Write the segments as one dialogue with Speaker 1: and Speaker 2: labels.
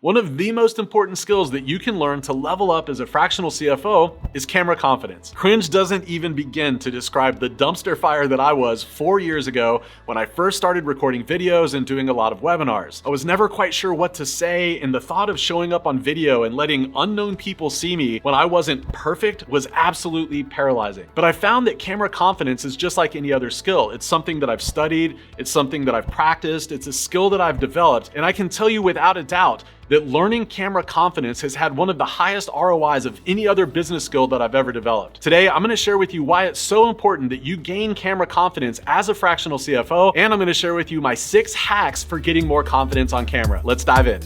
Speaker 1: One of the most important skills that you can learn to level up as a fractional CFO is camera confidence. Cringe doesn't even begin to describe the dumpster fire that I was 4 years ago when I first started recording videos and doing a lot of webinars. I was never quite sure what to say, and the thought of showing up on video and letting unknown people see me when I wasn't perfect was absolutely paralyzing. But I found that camera confidence is just like any other skill. It's something that I've studied, it's something that I've practiced, it's a skill that I've developed, and I can tell you without a doubt that learning camera confidence has had one of the highest ROIs of any other business skill that I've ever developed. Today, I'm gonna share with you why it's so important that you gain camera confidence as a fractional CFO, and I'm gonna share with you my 6 hacks for getting more confidence on camera. Let's dive in.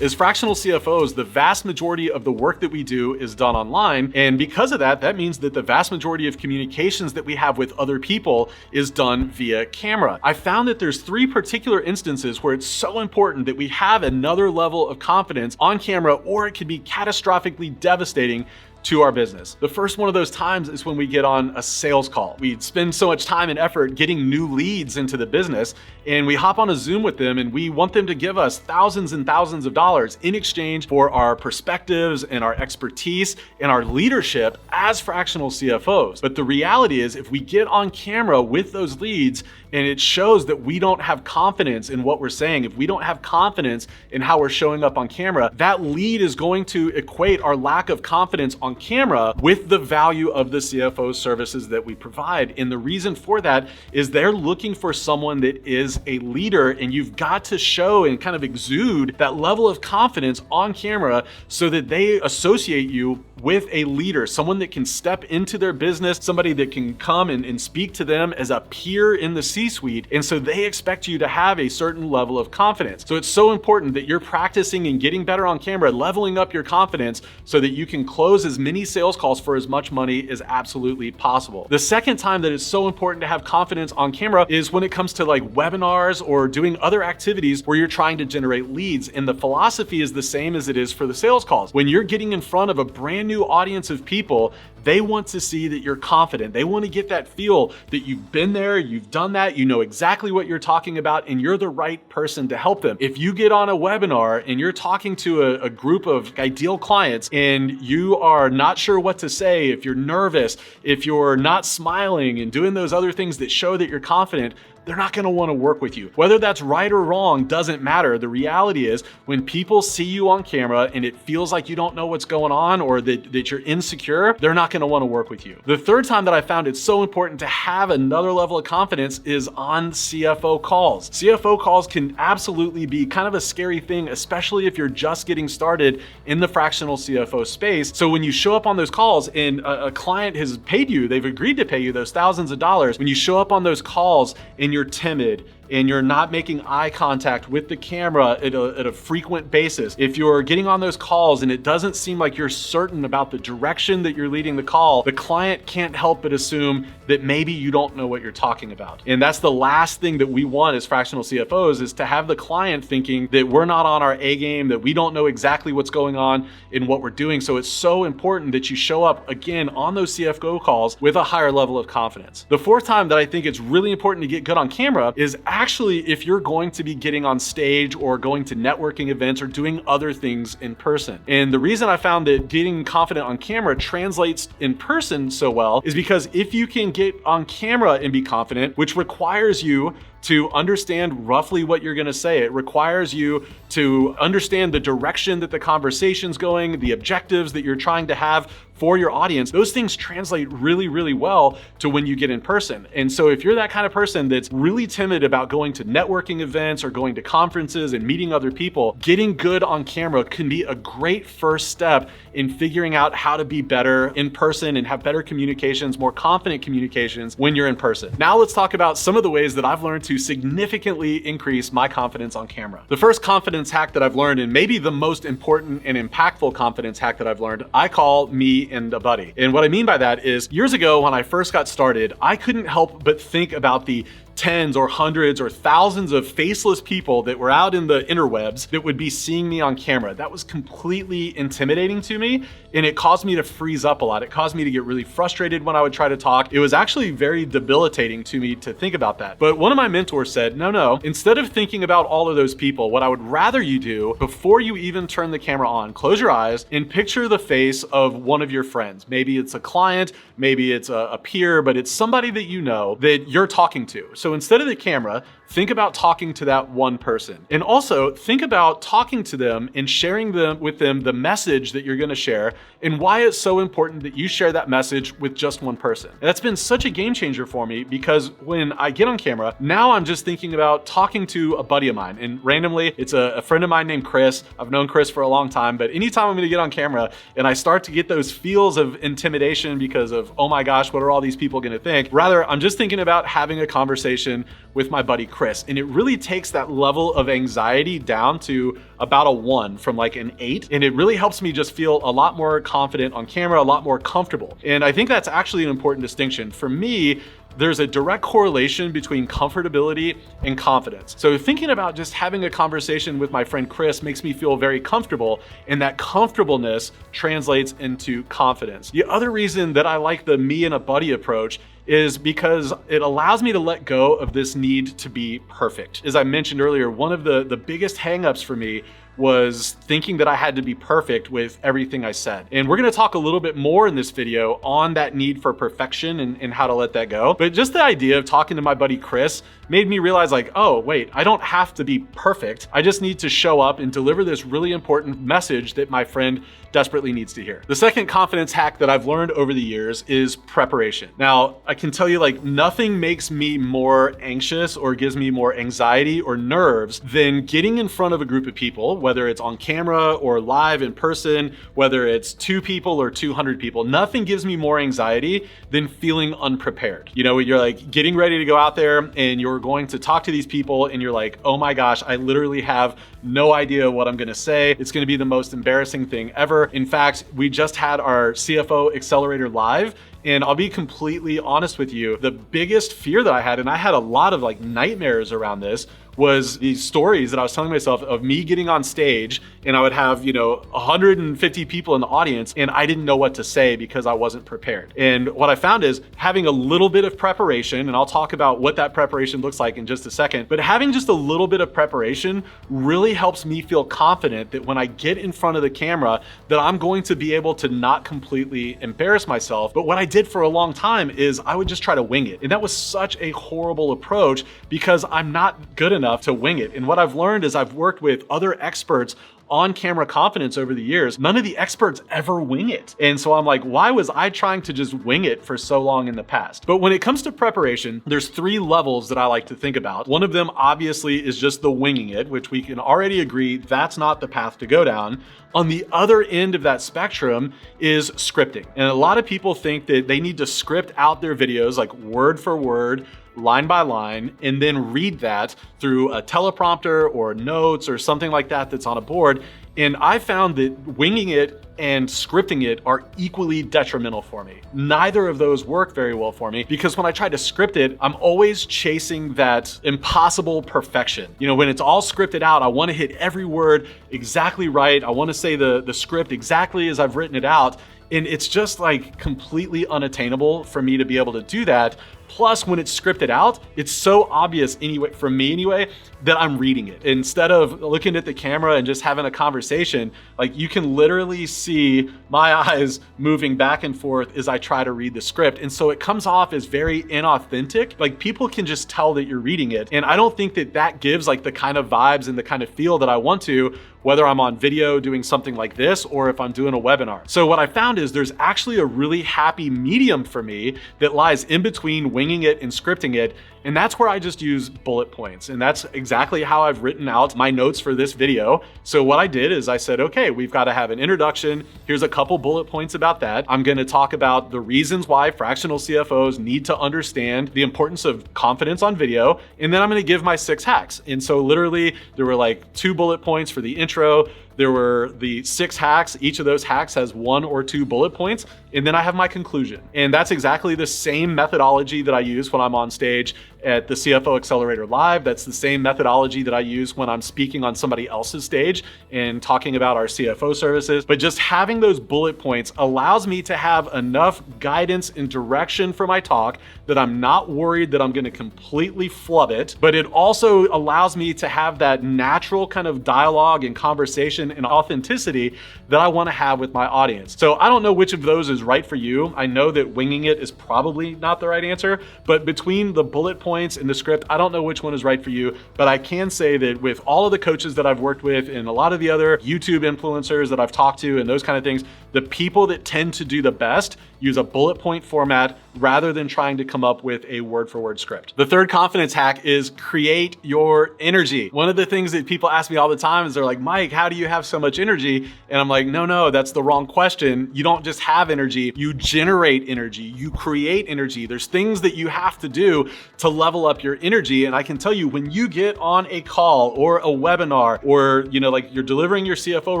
Speaker 1: As fractional CFOs, the vast majority of the work that we do is done online. And because of that, that means that the vast majority of communications that we have with other people is done via camera. I found that there's 3 particular instances where it's so important that we have another level of confidence on camera, or it could be catastrophically devastating to our business. The first one of those times is when we get on a sales call. We spend so much time and effort getting new leads into the business, and we hop on a Zoom with them and we want them to give us thousands and thousands of dollars in exchange for our perspectives and our expertise and our leadership as fractional CFOs. But the reality is, if we get on camera with those leads and it shows that we don't have confidence in what we're saying, if we don't have confidence in how we're showing up on camera, that lead is going to equate our lack of confidence on camera with the value of the CFO services that we provide. And the reason for that is they're looking for someone that is a leader, and you've got to show and kind of exude that level of confidence on camera so that they associate you with a leader, someone that can step into their business, somebody that can come and speak to them as a peer in the C-suite. And so they expect you to have a certain level of confidence. So it's so important that you're practicing and getting better on camera, leveling up your confidence so that you can close as many sales calls for as much money as absolutely possible. The second time that it's so important to have confidence on camera is when it comes to like webinars or doing other activities where you're trying to generate leads. And the philosophy is the same as it is for the sales calls. When you're getting in front of a brand new audience of people, they want to see that you're confident. They want to get that feel that you've been there, you've done that, you know exactly what you're talking about, and you're the right person to help them. If you get on a webinar and you're talking to a group of ideal clients and you are not sure what to say, if you're nervous, if you're not smiling and doing those other things that show that you're confident, they're not gonna wanna work with you. Whether that's right or wrong doesn't matter. The reality is, when people see you on camera and it feels like you don't know what's going on or that you're insecure, they're not gonna wanna work with you. The third time that I found it's so important to have another level of confidence is on CFO calls. CFO calls can absolutely be kind of a scary thing, especially if you're just getting started in the fractional CFO space. So when you show up on those calls and a client has paid you, they've agreed to pay you those thousands of dollars, when you show up on those calls and you're timid and you're not making eye contact with the camera at a frequent basis, if you're getting on those calls and it doesn't seem like you're certain about the direction that you're leading the call, the client can't help but assume that maybe you don't know what you're talking about. And that's the last thing that we want as fractional CFOs, is to have the client thinking that we're not on our A game, that we don't know exactly what's going on in what we're doing. So it's so important that you show up again on those CFO calls with a higher level of confidence. The fourth time that I think it's really important to get good on camera is actually if you're going to be getting on stage or going to networking events or doing other things in person. And the reason I found that getting confident on camera translates in person so well is because if you can get on camera and be confident, which requires you to understand roughly what you're gonna say. It requires you to understand the direction that the conversation's going, the objectives that you're trying to have for your audience. Those things translate really, really well to when you get in person. And so if you're that kind of person that's really timid about going to networking events or going to conferences and meeting other people, getting good on camera can be a great first step in figuring out how to be better in person and have better communications, more confident communications when you're in person. Now let's talk about some of the ways that I've learned to significantly increase my confidence on camera. The first confidence hack that I've learned, and maybe the most important and impactful confidence hack that I've learned, I call me and a buddy. And what I mean by that is, years ago when I first got started, I couldn't help but think about the tens or hundreds or thousands of faceless people that were out in the interwebs that would be seeing me on camera. That was completely intimidating to me, and it caused me to freeze up a lot. It caused me to get really frustrated when I would try to talk. It was actually very debilitating to me to think about that. But one of my mentors said, no, instead of thinking about all of those people, what I would rather you do before you even turn the camera on, close your eyes and picture the face of one of your friends. Maybe it's a client, maybe it's a peer, but it's somebody that you know that you're talking to. So instead of the camera, think about talking to that one person. And also think about talking to them and sharing with them the message that you're gonna share and why it's so important that you share that message with just one person. And that's been such a game changer for me, because when I get on camera, now I'm just thinking about talking to a buddy of mine. And randomly, it's a friend of mine named Chris. I've known Chris for a long time, but anytime I'm gonna get on camera and I start to get those feels of intimidation because of, oh my gosh, what are all these people gonna think? Rather, I'm just thinking about having a conversation with my buddy Chris. And it really takes that level of anxiety down to about a 1 from like an 8. And it really helps me just feel a lot more confident on camera, a lot more comfortable. And I think that's actually an important distinction. For me, there's a direct correlation between comfortability and confidence. So thinking about just having a conversation with my friend Chris makes me feel very comfortable, and that comfortableness translates into confidence. The other reason that I like the me and a buddy approach is because it allows me to let go of this need to be perfect. As I mentioned earlier, one of the biggest hangups for me was thinking that I had to be perfect with everything I said. And we're gonna talk a little bit more in this video on that need for perfection and how to let that go. But just the idea of talking to my buddy Chris made me realize like, oh wait, I don't have to be perfect. I just need to show up and deliver this really important message that my friend desperately needs to hear. The second confidence hack that I've learned over the years is preparation. Now, I can tell you like nothing makes me more anxious or gives me more anxiety or nerves than getting in front of a group of people, whether it's on camera or live in person, whether it's 2 people or 200 people. Nothing gives me more anxiety than feeling unprepared. You know, you're like getting ready to go out there and you're going to talk to these people and you're like, oh my gosh, I literally have no idea what I'm gonna say. It's gonna be the most embarrassing thing ever. In fact, we just had our CFO Accelerator live, and I'll be completely honest with you, the biggest fear that I had, and I had a lot of like nightmares around this, was these stories that I was telling myself of me getting on stage and I would have, 150 people in the audience and I didn't know what to say because I wasn't prepared. And what I found is having a little bit of preparation, and I'll talk about what that preparation looks like in just a second, but having just a little bit of preparation really helps me feel confident that when I get in front of the camera, that I'm going to be able to not completely embarrass myself. But what I did for a long time is I would just try to wing it. And that was such a horrible approach because I'm not good enough to wing it. And what I've learned is I've worked with other experts on camera confidence over the years. None of the experts ever wing it. And so I'm like, why was I trying to just wing it for so long in the past? But when it comes to preparation, there's 3 levels that I like to think about. One of them obviously is just the winging it, which we can already agree that's not the path to go down. On the other end of that spectrum is scripting. And a lot of people think that they need to script out their videos like word for word, line by line, and then read that through a teleprompter or notes or something like that that's on a board. And I found that winging it and scripting it are equally detrimental for me. Neither of those work very well for me because when I try to script it, I'm always chasing that impossible perfection. When it's all scripted out, I want to hit every word exactly right. I want to say the script exactly as I've written it out. And it's just like completely unattainable for me to be able to do that. Plus, when it's scripted out, it's so obvious anyway, for me anyway, that I'm reading it. Instead of looking at the camera and just having a conversation, like you can literally see my eyes moving back and forth as I try to read the script. And so it comes off as very inauthentic. Like people can just tell that you're reading it. And I don't think that that gives like the kind of vibes and the kind of feel that I want to, whether I'm on video doing something like this or if I'm doing a webinar. So what I found is there's actually a really happy medium for me that lies in between winging it and scripting it. And that's where I just use bullet points. And that's exactly how I've written out my notes for this video. So what I did is I said, okay, we've got to have an introduction. Here's a couple bullet points about that. I'm going to talk about the reasons why fractional CFOs need to understand the importance of confidence on video. And then I'm going to give my 6 hacks. And so literally there were like 2 bullet points for the intro. There were the 6 hacks. Each of those hacks has 1 or 2 bullet points. And then I have my conclusion. And that's exactly the same methodology that I use when I'm on stage at the CFO Accelerator Live. That's the same methodology that I use when I'm speaking on somebody else's stage and talking about our CFO services. But just having those bullet points allows me to have enough guidance and direction for my talk that I'm not worried that I'm going to completely flub it. But it also allows me to have that natural kind of dialogue and conversation and authenticity that I want to have with my audience. So I don't know which of those is right for you. I know that winging it is probably not the right answer, but between the bullet points and the script, I don't know which one is right for you. But I can say that with all of the coaches that I've worked with and a lot of the other YouTube influencers that I've talked to and those kind of things, the people that tend to do the best use a bullet point format rather than trying to come up with a word for word script. The third confidence hack is create your energy. One of the things that people ask me all the time is they're like, Mike, how do you have so much energy? And I'm like, no, that's the wrong question. You don't just have energy, you generate energy, you create energy. There's things that you have to do to level up your energy. And I can tell you, when you get on a call or a webinar or, like you're delivering your CFO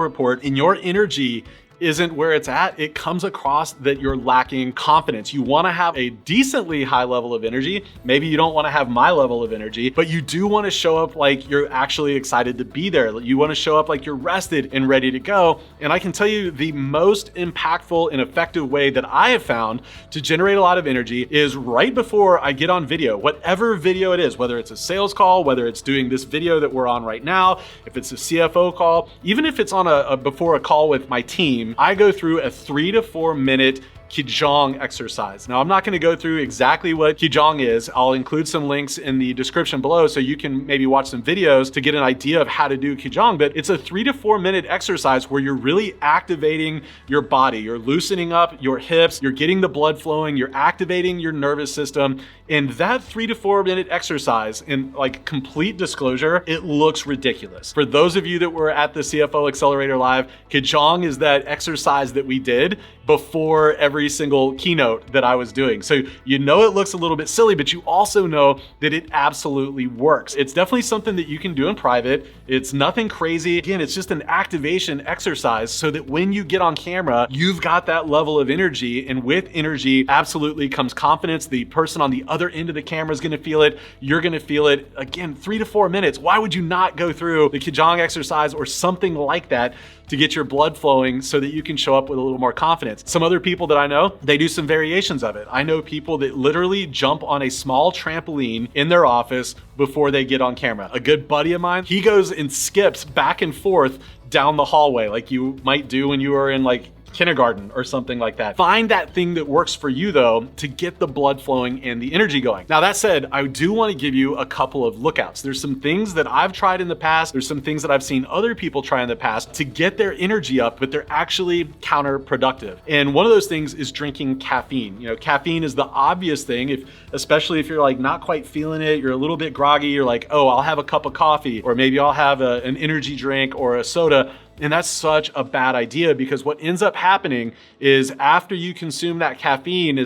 Speaker 1: report and your energy isn't where it's at, it comes across that you're lacking confidence. You want to have a decently high level of energy. Maybe you don't want to have my level of energy, but you do want to show up like you're actually excited to be there. You want to show up like you're rested and ready to go. And I can tell you the most impactful and effective way that I have found to generate a lot of energy is right before I get on video, whatever video it is, whether it's a sales call, whether it's doing this video that we're on right now, if it's a CFO call, even if it's on before a call with my team, I go through a 3 to 4 minute Qigong exercise. Now, I'm not going to go through exactly what Qigong is. I'll include some links in the description below so you can maybe watch some videos to get an idea of how to do Qigong, but it's a 3 to 4 minute exercise where you're really activating your body. You're loosening up your hips, you're getting the blood flowing, you're activating your nervous system. And that 3 to 4 minute exercise, in like complete disclosure, it looks ridiculous. For those of you that were at the CFO Accelerator Live, Qigong is that exercise that we did before every single keynote that I was doing. So it looks a little bit silly, but you also know that it absolutely works. It's definitely something that you can do in private. It's nothing crazy. Again, it's just an activation exercise so that when you get on camera, you've got that level of energy, and with energy absolutely comes confidence. The person on the other end of the camera is going to feel it. You're going to feel it. Again, 3 to 4 minutes. Why would you not go through the Qigong exercise or something like that to get your blood flowing so that you can show up with a little more confidence? Some other people that I know, they do some variations of it. I know people that literally jump on a small trampoline in their office before they get on camera. A good buddy of mine, he goes and skips back and forth down the hallway like you might do when you are in like kindergarten or something like that. Find that thing that works for you though to get the blood flowing and the energy going. Now that said, I do want to give you a couple of lookouts. There's some things that I've tried in the past. There's some things that I've seen other people try in the past to get their energy up, but they're actually counterproductive. And one of those things is drinking caffeine. Caffeine is the obvious thing, especially if you're like not quite feeling it, you're a little bit groggy, you're like, oh, I'll have a cup of coffee, or maybe I'll have an energy drink or a soda. And that's such a bad idea, because what ends up happening is after you consume that caffeine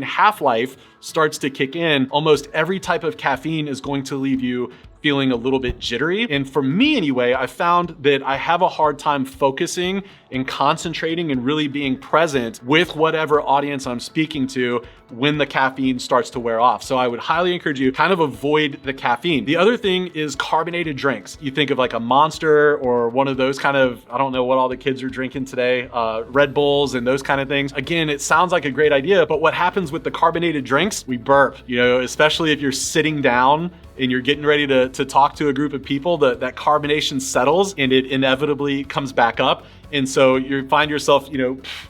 Speaker 1: half-life starts to kick in. Almost every type of caffeine is going to leave you feeling a little bit jittery. And for me anyway, I found that I have a hard time focusing and concentrating and really being present with whatever audience I'm speaking to when the caffeine starts to wear off. So I would highly encourage you kind of avoid the caffeine. The other thing is carbonated drinks. You think of like a Monster or one of those kind of, I don't know what all the kids are drinking today, Red Bulls and those kind of things. Again, it sounds like a great idea, but what happens with the carbonated drinks? We burp, especially if you're sitting down and you're getting ready to talk to a group of people, that carbonation settles and it inevitably comes back up. And so you find yourself,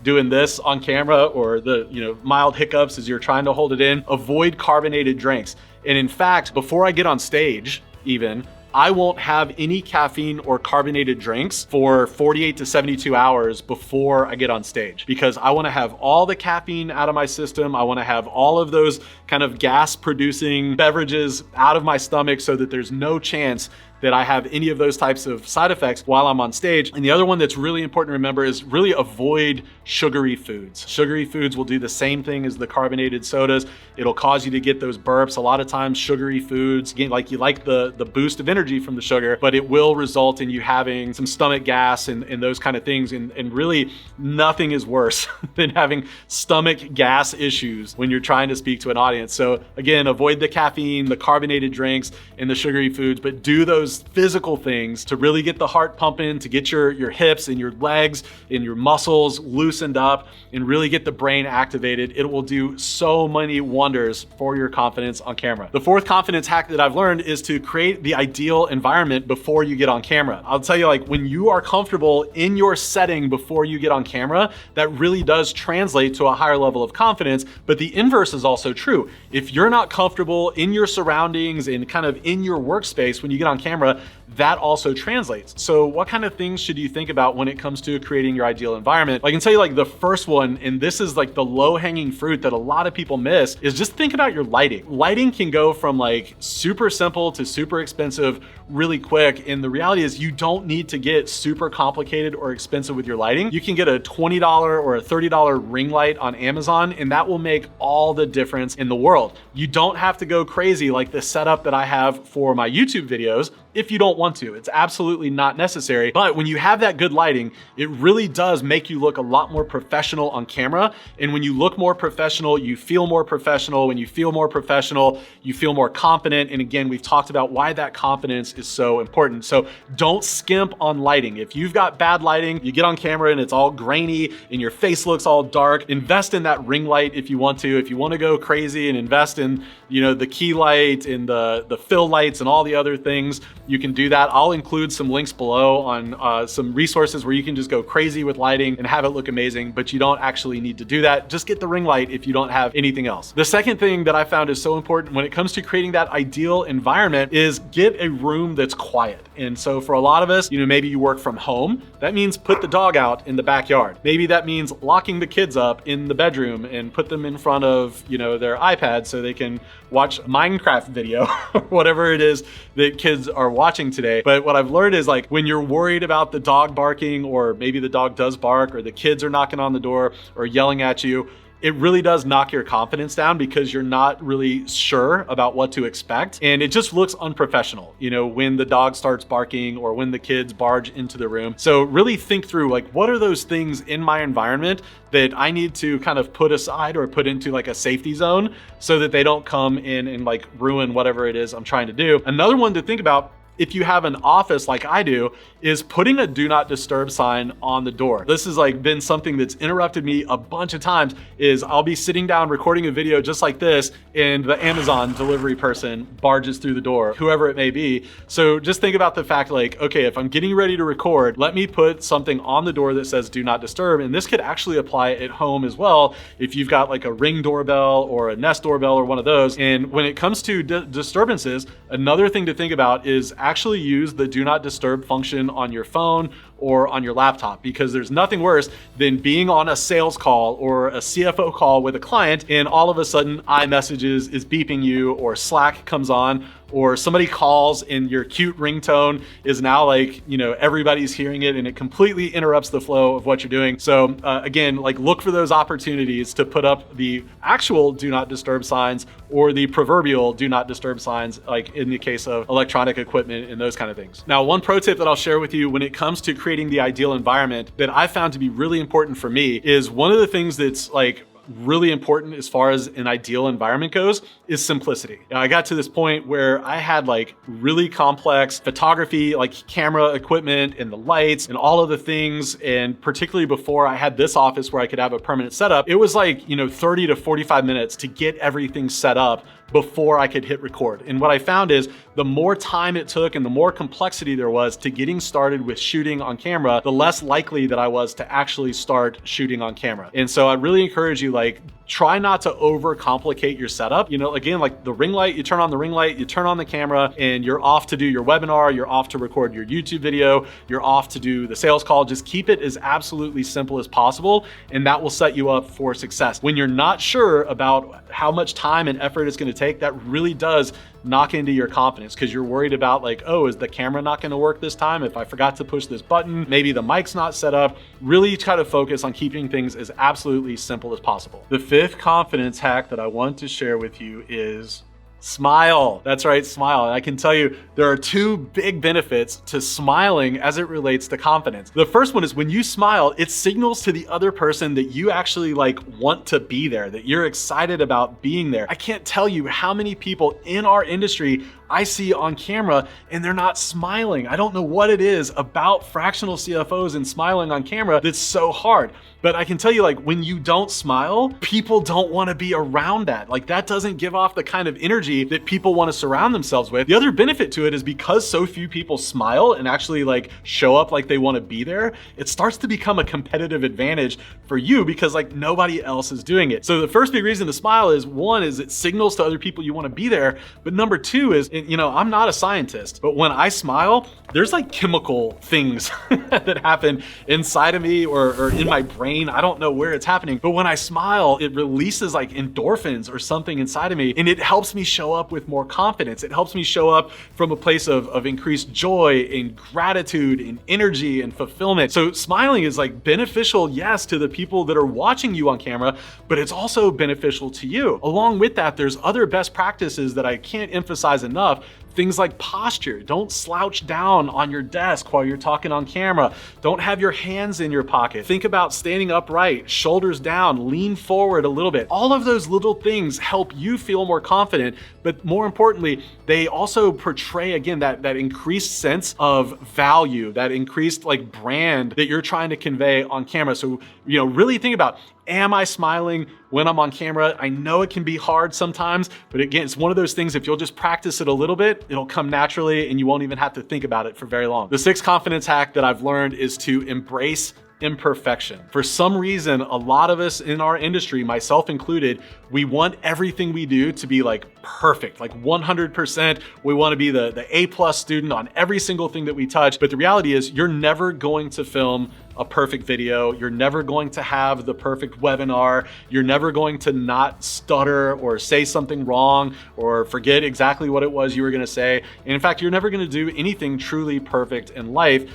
Speaker 1: doing this on camera, or the, mild hiccups as you're trying to hold it in. Avoid carbonated drinks. And in fact, before I get on stage, even, I won't have any caffeine or carbonated drinks for 48 to 72 hours before I get on stage, because I want to have all the caffeine out of my system. I want to have all of those kind of gas producing beverages out of my stomach so that there's no chance that I have any of those types of side effects while I'm on stage. And the other one that's really important to remember is really avoid sugary foods. Sugary foods will do the same thing as the carbonated sodas. It'll cause you to get those burps. A lot of times sugary foods, again, like you like the boost of energy from the sugar, but it will result in you having some stomach gas and those kind of things. And really nothing is worse than having stomach gas issues when you're trying to speak to an audience. So again, avoid the caffeine, the carbonated drinks, and the sugary foods, but do those physical things to really get the heart pumping, to get your hips and your legs and your muscles loosened up and really get the brain activated. It will do so many wonders for your confidence on camera. The fourth confidence hack that I've learned is to create the ideal environment before you get on camera. I'll tell you, like, when you are comfortable in your setting before you get on camera, that really does translate to a higher level of confidence. But the inverse is also true. If you're not comfortable in your surroundings and kind of in your workspace when you get on camera, that also translates. So what kind of things should you think about when it comes to creating your ideal environment? I can tell you, like, the first one, and this is like the low-hanging fruit that a lot of people miss, is just think about your lighting. Lighting can go from like super simple to super expensive really quick. And the reality is you don't need to get super complicated or expensive with your lighting. You can get a $20 or a $30 ring light on Amazon, and that will make all the difference in the world. You don't have to go crazy like the setup that I have for my YouTube videos if you don't want to. It's absolutely not necessary. But when you have that good lighting, it really does make you look a lot more professional on camera. And when you look more professional, you feel more professional. When you feel more professional, you feel more confident. And again, we've talked about why that confidence is so important. So don't skimp on lighting. If you've got bad lighting, you get on camera and it's all grainy and your face looks all dark, invest in that ring light if you want to. If you want to go crazy and invest in, the key light and the fill lights and all the other things, you can do that. I'll include some links below on some resources where you can just go crazy with lighting and have it look amazing, but you don't actually need to do that. Just get the ring light if you don't have anything else. The second thing that I found is so important when it comes to creating that ideal environment is get a room that's quiet. And so for a lot of us, maybe you work from home. That means put the dog out in the backyard. Maybe that means locking the kids up in the bedroom and put them in front of, their iPad so they can watch Minecraft video, whatever it is that kids are watching today. But what I've learned is, like, when you're worried about the dog barking, or maybe the dog does bark, or the kids are knocking on the door or yelling at you, it really does knock your confidence down because you're not really sure about what to expect. And it just looks unprofessional, when the dog starts barking or when the kids barge into the room. So really think through, like, what are those things in my environment that I need to kind of put aside or put into like a safety zone so that they don't come in and like ruin whatever it is I'm trying to do. Another one to think about, if you have an office like I do, is putting a do not disturb sign on the door. This has like been something that's interrupted me a bunch of times. Is I'll be sitting down recording a video just like this and the Amazon delivery person barges through the door, whoever it may be. So just think about the fact, like, okay, if I'm getting ready to record, let me put something on the door that says do not disturb. And this could actually apply at home as well if you've got like a Ring doorbell or a Nest doorbell or one of those. And when it comes to disturbances, another thing to think about is actually use the do not disturb function on your phone or on your laptop, because there's nothing worse than being on a sales call or a CFO call with a client and all of a sudden iMessages is beeping you, or Slack comes on, or somebody calls and your cute ringtone is now like, everybody's hearing it and it completely interrupts the flow of what you're doing. So again, like, look for those opportunities to put up the actual do not disturb signs or the proverbial do not disturb signs, like in the case of electronic equipment and those kind of things. Now, one pro tip that I'll share with you when it comes to creating the ideal environment that I found to be really important for me is, one of the things that's like really important as far as an ideal environment goes is simplicity. Now, I got to this point where I had like really complex photography, like camera equipment and the lights and all of the things. And particularly before I had this office where I could have a permanent setup, it was like, 30 to 45 minutes to get everything set up before I could hit record. And what I found is the more time it took and the more complexity there was to getting started with shooting on camera, the less likely that I was to actually start shooting on camera. And so I really encourage you, like, Try not to overcomplicate your setup. Again, like the ring light, you turn on the ring light, you turn on the camera, and you're off to do your webinar, you're off to record your YouTube video, you're off to do the sales call. Just keep it as absolutely simple as possible, and that will set you up for success. When you're not sure about how much time and effort it's going to take, that really does knock into your confidence, because you're worried about like, oh, is the camera not going to work this time? If I forgot to push this button, maybe the mic's not set up. Really try to focus on keeping things as absolutely simple as possible. The fifth confidence hack that I want to share with you is smile. That's right, smile. And I can tell you there are two big benefits to smiling as it relates to confidence. The first one is when you smile, it signals to the other person that you actually like want to be there, that you're excited about being there. I can't tell you how many people in our industry I see on camera and they're not smiling. I don't know what it is about fractional CFOs and smiling on camera that's so hard. But I can tell you, like, when you don't smile, people don't want to be around that. Like, that doesn't give off the kind of energy that people want to surround themselves with. The other benefit to it is because so few people smile and actually like show up like they want to be there, it starts to become a competitive advantage for you because like nobody else is doing it. So the first big reason to smile is, one, is it signals to other people you want to be there. But number two is, I'm not a scientist, but when I smile, there's like chemical things that happen inside of me or in my brain. I don't know where it's happening, but when I smile, it releases like endorphins or something inside of me, and it helps me show up with more confidence. It helps me show up from a place of increased joy and gratitude and energy and fulfillment. So smiling is like beneficial, yes, to the people that are watching you on camera, but it's also beneficial to you. Along with that, there's other best practices that I can't emphasize enough. Things like posture. Don't slouch down on your desk while you're talking on camera. Don't have your hands in your pocket. Think about standing upright, shoulders down, lean forward a little bit. All of those little things help you feel more confident, but more importantly, they also portray, again, that increased sense of value, that increased like brand that you're trying to convey on camera. So, really think about, am I smiling when I'm on camera? I know it can be hard sometimes, but again, it's one of those things, if you'll just practice it a little bit, it'll come naturally and you won't even have to think about it for very long. The sixth confidence hack that I've learned is to embrace imperfection. For some reason, a lot of us in our industry, myself included, we want everything we do to be like perfect, like 100%. We want to be the A+ student on every single thing that we touch. But the reality is, you're never going to film a perfect video. You're never going to have the perfect webinar. You're never going to not stutter or say something wrong or forget exactly what it was you were going to say. And in fact, you're never going to do anything truly perfect in life.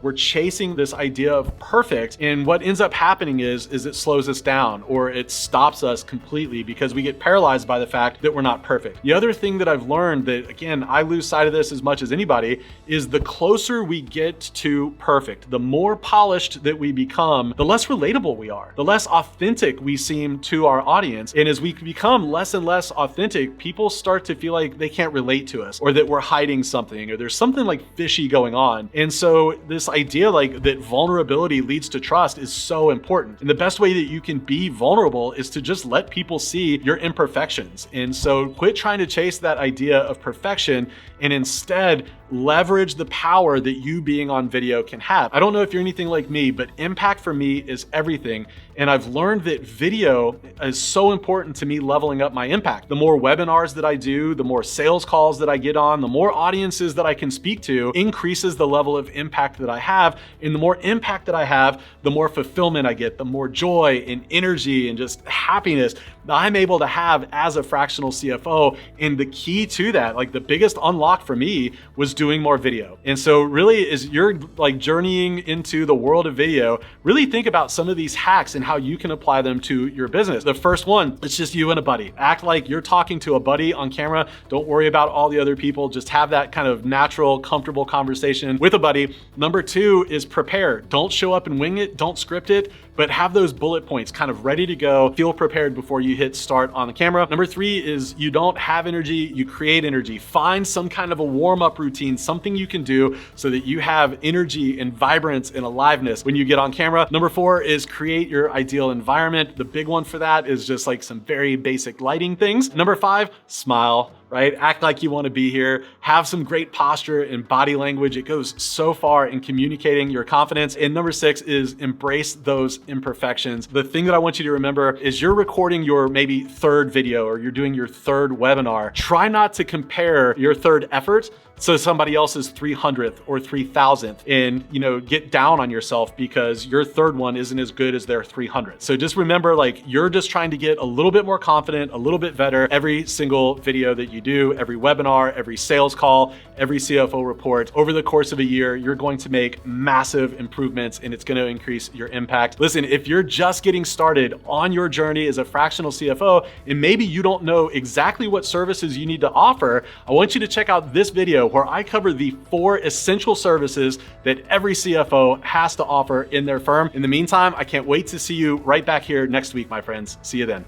Speaker 1: We're chasing this idea of perfect, and what ends up happening is it slows us down, or it stops us completely because we get paralyzed by the fact that we're not perfect. The other thing that I've learned that, again, I lose sight of this as much as anybody, is the closer we get to perfect, the more polished that we become, the less relatable we are, the less authentic we seem to our audience. And as we become less and less authentic, people start to feel like they can't relate to us, or that we're hiding something, or there's something like fishy going on. And so this idea like that vulnerability leads to trust is so important. And the best way that you can be vulnerable is to just let people see your imperfections. And so quit trying to chase that idea of perfection and instead leverage the power that you being on video can have. I don't know if you're anything like me, but impact for me is everything. And I've learned that video is so important to me leveling up my impact. The more webinars that I do, the more sales calls that I get on, the more audiences that I can speak to increases the level of impact that I have. And the more impact that I have, the more fulfillment I get, the more joy and energy and just happiness that I'm able to have as a fractional CFO. And the key to that, like the biggest unlock for me, was doing more video. And so really, as you're like journeying into the world of video, really think about some of these hacks and how you can apply them to your business. The first one, it's just you and a buddy. Act like you're talking to a buddy on camera. Don't worry about all the other people. Just have that kind of natural, comfortable conversation with a buddy. Number two is prepare. Don't show up and wing it. Don't script it, but have those bullet points kind of ready to go. Feel prepared before you hit start on the camera. Number three is you don't have energy, you create energy. Find some kind of a warm-up routine, something you can do so that you have energy and vibrance and aliveness when you get on camera. Number four is create your ideal environment. The big one for that is just like some very basic lighting things. Number five, smile right? Act like you want to be here. Have some great posture and body language. It goes so far in communicating your confidence. And number 6 is embrace those imperfections. The thing that I want you to remember is you're recording your maybe 3rd video or you're doing your 3rd webinar. Try not to compare your 3rd effort to somebody else's 300th or 3000th and, get down on yourself because your 3rd one isn't as good as their 300th. So just remember, like, you're just trying to get a little bit more confident, a little bit better every single video that you do, every webinar, every sales call, every CFO report. Over the course of a year, you're going to make massive improvements and it's going to increase your impact. Listen, if you're just getting started on your journey as a fractional CFO and maybe you don't know exactly what services you need to offer, I want you to check out this video where I cover the 4 essential services that every CFO has to offer in their firm. In the meantime, I can't wait to see you right back here next week, my friends. See you then.